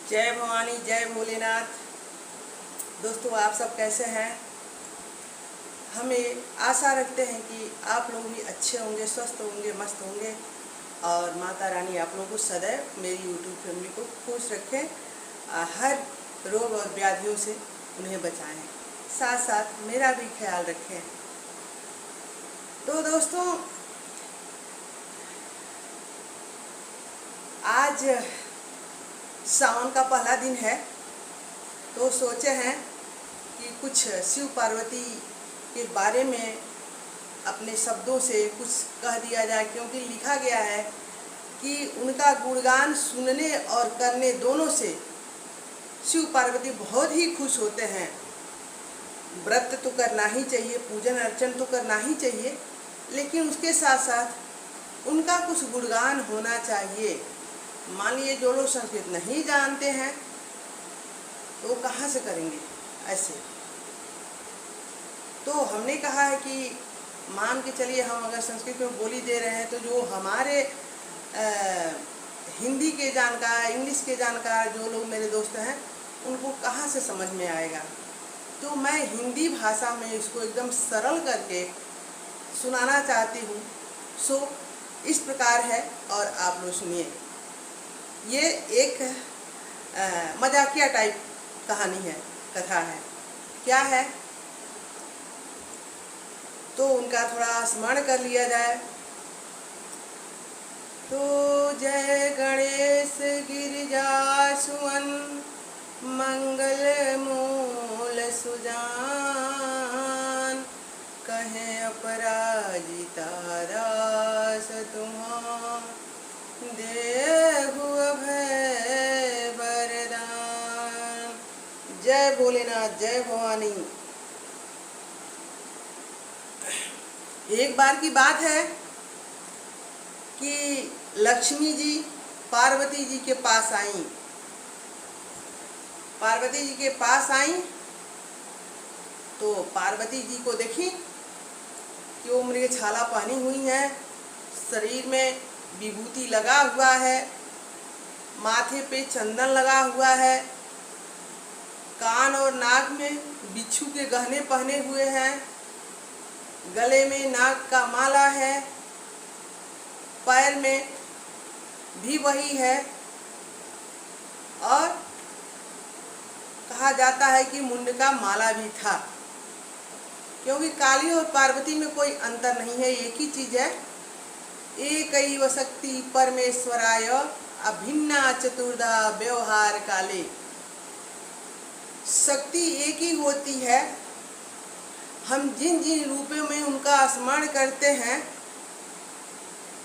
जय भवानी, जय भोलेनाथ। दोस्तों, आप सब कैसे हैं? हमें आशा रखते हैं कि आप लोग भी अच्छे होंगे, स्वस्थ होंगे, मस्त होंगे और माता रानी आप लोगों को सदैव मेरी यूट्यूब फैमिली को खुश रखें, हर रोग और व्याधियों से उन्हें बचाएं, साथ साथ मेरा भी ख्याल रखें। तो दोस्तों, आज सावन का पहला दिन है, तो सोचे हैं कि कुछ शिव पार्वती के बारे में अपने शब्दों से कुछ कह दिया जाए, क्योंकि लिखा गया है कि उनका गुणगान सुनने और करने दोनों से शिव पार्वती बहुत ही खुश होते हैं। व्रत तो करना ही चाहिए, पूजन अर्चन तो करना ही चाहिए, लेकिन उसके साथ साथ उनका कुछ गुणगान होना चाहिए। मान लीजिए जो लोग संस्कृत नहीं जानते हैं तो वो कहाँ से करेंगे ऐसे। तो हमने कहा है कि मान के चलिए हम अगर संस्कृत में बोली दे रहे हैं तो जो हमारे हिंदी के जानकार, इंग्लिश के जानकार जो लोग मेरे दोस्त हैं उनको कहाँ से समझ में आएगा। तो मैं हिंदी भाषा में इसको एकदम सरल करके सुनाना चाहती हूँ। सो इस प्रकार है और आप लोग सुनिए। ये एक मजाकिया टाइप कहानी है, कथा है। क्या है तो उनका थोड़ा स्मरण कर लिया जाए। तो जय गणेश गिरिजासुवन मंगल मूल सुजान, कहें अपराजिता दास तुम्हां, देहु अभय वरदान। जय भोलेनाथ, जय भवानी। एक बार की बात है कि लक्ष्मी जी पार्वती जी के पास आई। पार्वती जी के पास आई तो पार्वती जी को देखी कि वो मृग छाला पहनी हुई है, शरीर में विभूति लगा हुआ है, माथे पे चंदन लगा हुआ है, कान और नाक में बिच्छू के गहने पहने हुए हैं, गले में नाग का माला है, पैर में भी वही है और कहा जाता है कि मुंड का माला भी था, क्योंकि काली और पार्वती में कोई अंतर नहीं है, एक ही चीज है। एकैव शक्ति परमेश्वराय अभिन्ना चतुर्धा व्यवहार काले। शक्ति एक ही होती है, हम जिन जिन रूपों में उनका स्मरण करते हैं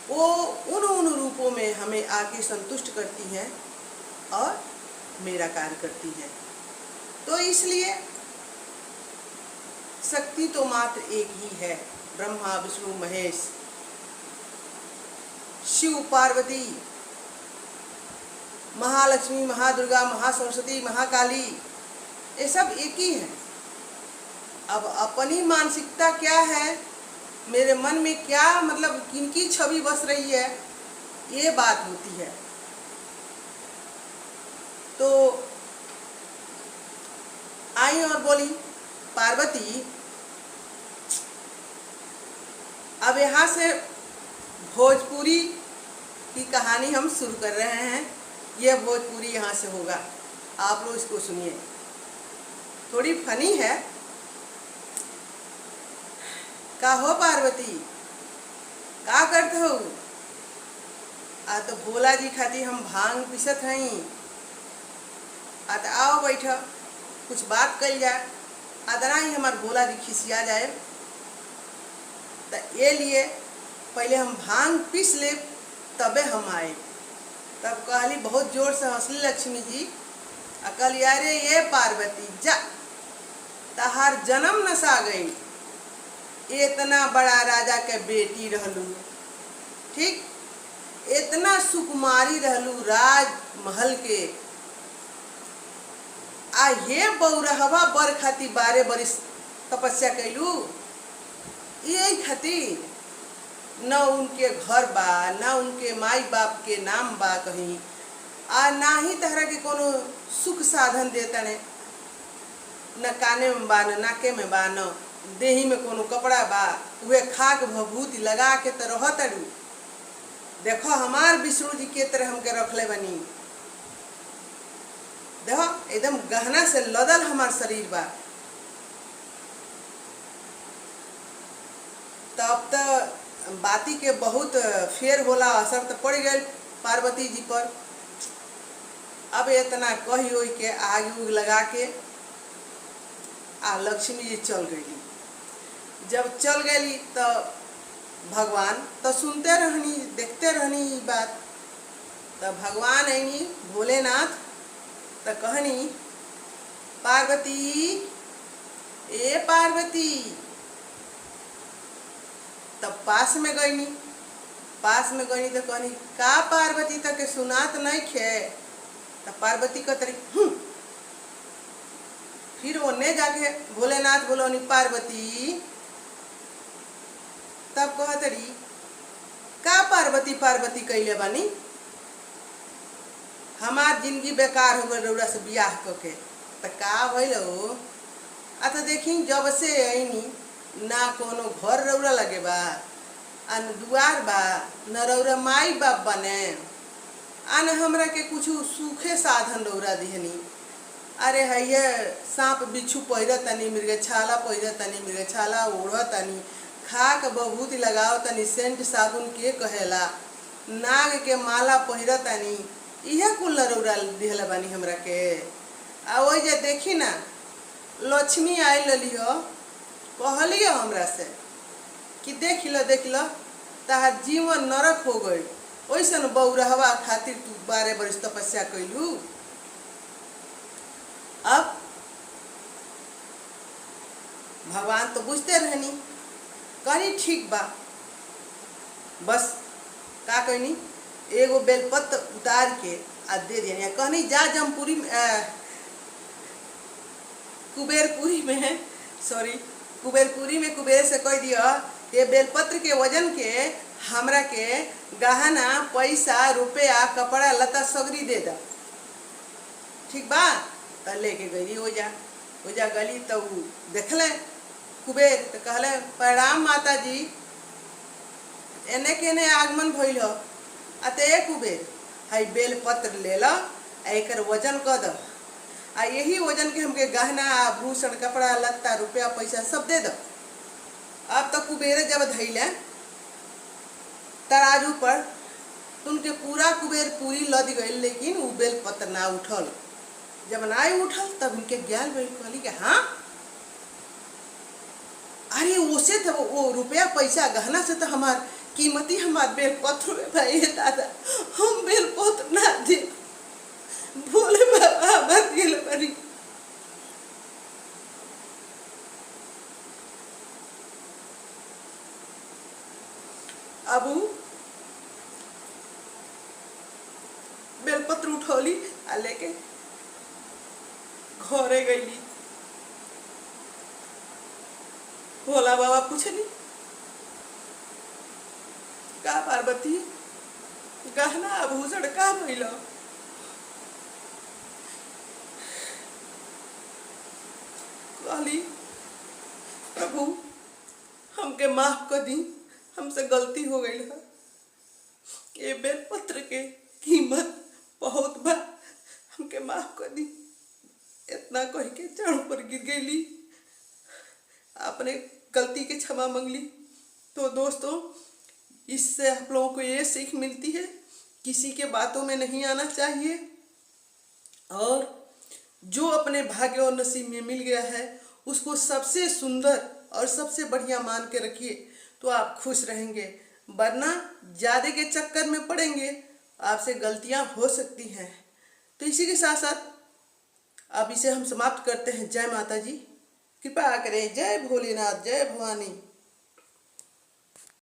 वो उन रूपों में हमें आके संतुष्ट करती हैं और मेरा कार्य करती है। तो इसलिए शक्ति तो मात्र एक ही है, ब्रह्मा विष्णु महेश, शिव पार्वती, महालक्ष्मी, महादुर्गा, महासरस्वती, महाकाली, ये सब एक ही है। अब अपनी मानसिकता क्या है, मेरे मन में क्या मतलब किनकी छवि बस रही है, ये बात होती है। तो आई और बोली, पार्वती अब यहाँ से भोजपुरी की कहानी हम शुरू कर रहे हैं। यह भोजपुरी यहाँ से होगा, आप लोग इसको सुनिए, थोड़ी फनी है। का हो पार्वती, का करते हो? आ तो भोला जी खाती हम भांग पिसत हई, आ तो आओ बैठ कुछ बात कल जाए। अदना ही हमार भोला जी खिसिया जाए, तो ये लिए पहले हम भांग पीस ले तबे हम आए। तब कहली, बहुत जोर से हंसली लक्ष्मी जी, अकल यारे ये पार्वती जा तहार जन्म नसा गई, इतना बड़ा राजा के बेटी रहलू, ठीक, इतना सुकुमारी रहलू राजमहल के, आ ये बौरहवा बर खाती 12 बरिस तपस्या कैलू, यही खातिर न उनके घर बा, न उनके माई बाप के नाम बा कहीं, आ ना ही तहरा के कोनो सुख साधन देतने, न काने में बा न नाके में बा न देही में कोनो कपड़ा बा, उहे खाक भभूति लगा के तो रहतड़ू। देखो हमार विष्णु जी के तरह हमके रखले बनी, देखो एकदम गहना से लदल हमार शरीर बा। तब तो बाती के बहुत फेर होला, असर तो पड़ गए पार्वती जी पर। अब इतना कही हो के आग उग लगा के आ लक्ष्मी जी चल गई। जब चल गई तो भगवान तो सुनते रहनी, देखते रहनी बात। तो भगवान आईनी भोलेनाथ तो कहनी, पार्वती ए पार्वती। तब पास में गईनी तो कहनी, का पार्वती तक सुनात नहीं खे। तो पार्वती कहतरी फिर ओने जाके भोलेनाथ बोलोनी पार्वती। तब कहतरी, का पार्वती पार्वती कैले बानी, हमार जिंदगी बेकार हो गई रउरा से बियाह करके। तो का भइल हो, आ तो देखी जब से आईनी ना कोनो घर रउरा लगे बा, आ न दुआर बा, न रउरा माई बाप बने, आ न हमरा के कुछ सूखे साधन रउरा दिहनी। अरे हैये सांप बिच्छू पहिरत तनी, मृगछाला पहिरत तनी, मृगछाला ओढ़त तनी, खाक बभूति लगाओ तनी, सेंट साबुन के कहेला, नाग के माला पहिरत तनी, इहे कुल रउरा दिहला बानी हमरा के। आ वही जे देखी ना लक्ष्मी आई लली हो, कहलियो हमरा से कि देख लो तहार जीवन नरक हो गई, ओइसन बौरहवा खातिर तू 12 बरस तपस्या कैलू। अब भगवान तो बुझते रहनी, कहनी ठीक बा। बस का कहनी, एगो बेलपत्र उतार के आ दे दिया। कहनी जा जमपुरी में कुबेरपुरी में सॉरी कुबेरपुरी में कुबेर से कह दिया, ये बेलपत्र के वजन के हमरा के गहना पैसा रुपया कपड़ा लता सगरी दे दा, ठीक बा। तो लेके गई ओजा गली तो देखले कुबेर तो कहले, प्रणाम माता जी, एने केने आगमन भइल हो। अते कुबेर हई बेलपत्र ले लो, एकर वजन क दो, आ यही वजन के हमके गहना आभूषण कपड़ा लत्ता रुपया पैसा सब दे दो। अब तो कुबेर जब धैले तराजू पर, उनके पूरा कुबेर पूरी लद गई, लेकिन वो बेलपत्र ना उठल। जब ना उठल तब उनके ज्ञान भइल, कहली कि हाँ अरे उसे तो वो रुपया पैसा गहना से तो हमार कीमती हमार बेलपत्र में भाई दादा, हम बेलपत्र ना दे, भोले बाबा हमार दिल बनी। अब बेलपत्र उठौली आ लेके घरे गईली। भोला बाबा पूछनी, का पार्वती गहना आभूषण का भइल। कहली, प्रभु हमके माफ कर दी, हमसे गलती हो गई है, ये बेलपत्र के कीमत बहुत बा, हमके माफ कर दी। इतना कह के चढ़ पर गिर गई, आपने गलती के क्षमा मांगली। तो दोस्तों, इससे आप लोगों को ये सीख मिलती है, किसी के बातों में नहीं आना चाहिए, और जो अपने भाग्य और नसीब में मिल गया है उसको सबसे सुंदर और सबसे बढ़िया मान के रखिए, तो आप खुश रहेंगे। वरना ज़्यादा के चक्कर में पड़ेंगे, आपसे गलतियां हो सकती हैं। तो इसी के साथ साथ अब इसे हम समाप्त करते हैं। जय माता जी, कृपा करें। जय भोलेनाथ, जय भवानी।